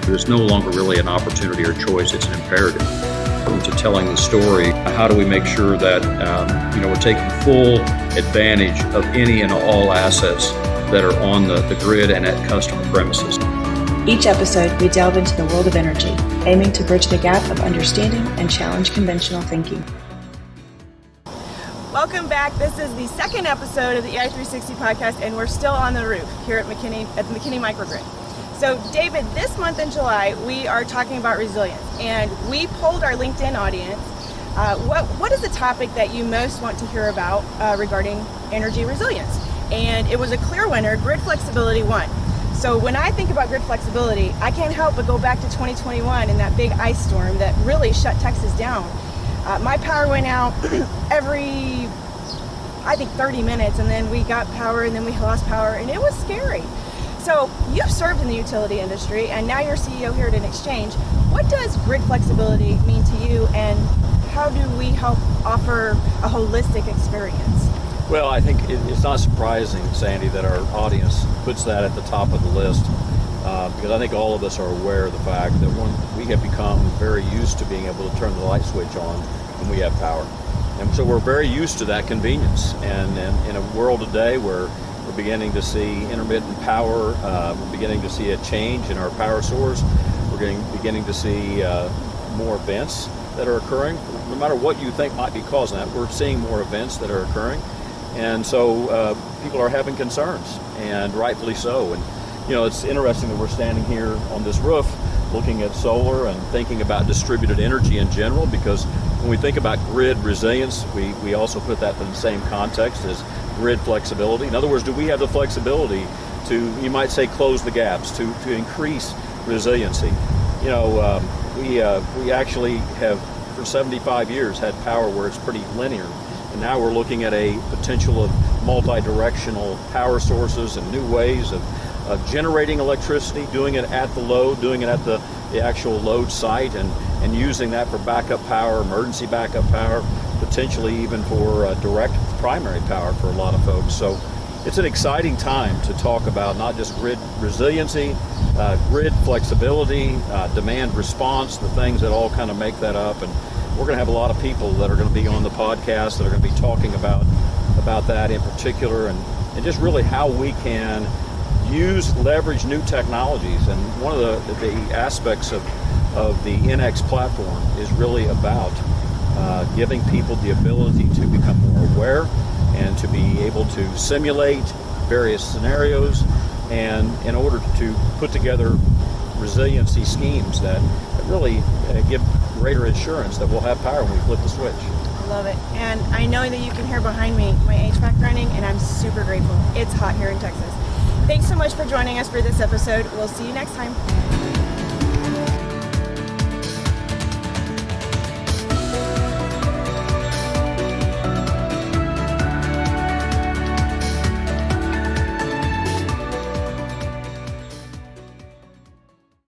It's no longer really an opportunity or choice, it's an imperative. To telling the story, how do we make sure that we're taking full advantage of any and all assets that are on the grid and at customer premises. Each episode, we delve into the world of energy, aiming to bridge the gap of understanding and challenge conventional thinking. Welcome back. This is the second episode of the ei360 podcast, and we're still on the roof here at the McKinney Microgrid. So, David, this month in July, we are talking about resilience, and we polled our LinkedIn audience. What is the topic that you most want to hear about regarding energy resilience? And it was a clear winner. Grid flexibility won. So when I think about grid flexibility, I can't help but go back to 2021 and that big ice storm that really shut Texas down. My power went out every, 30 minutes, and then we got power, and then we lost power, and it was scary. So you've served in the utility industry, and now you're CEO here at an exchange. What does grid flexibility mean to you, and how do we help offer a holistic experience? Well, I think it's not surprising, Sandy, that our audience puts that at the top of the list, because I think all of us are aware of the fact that we have become very used to being able to turn the light switch on when we have power. And so we're very used to that convenience. And in a world today where we're beginning to see intermittent power, we're beginning to see a change in our power source, we're beginning to see more events that are occurring. No matter what you think might be causing that, we're seeing more events that are occurring. And so people are having concerns, and rightfully so. And it's interesting that we're standing here on this roof looking at solar and thinking about distributed energy in general, because when we think about grid resilience, we also put that in the same context as grid flexibility. In other words, do we have the flexibility to, you might say, close the gaps, to increase resiliency? We actually have, for 75 years, had power where it's pretty linear. And now we're looking at a potential of multi-directional power sources and new ways of generating electricity, doing it at the load, doing it at the actual load site, and using that for backup power, emergency backup power, potentially even for direct primary power for a lot of folks. So it's an exciting time to talk about not just grid resiliency, grid flexibility, demand response, the things that all kind of make that up. And we're going to have a lot of people that are going to be on the podcast that are going to be talking about that in particular, and just really how we can leverage new technologies. And one of the aspects of the NX platform is really about giving people the ability to become more aware and to be able to simulate various scenarios, and in order to put together resiliency schemes that really give greater assurance that we'll have power when we flip the switch. I love it. And I know that you can hear behind me my HVAC running, and I'm super grateful. It's hot here in Texas. Thanks so much for joining us for this episode. We'll see you next time.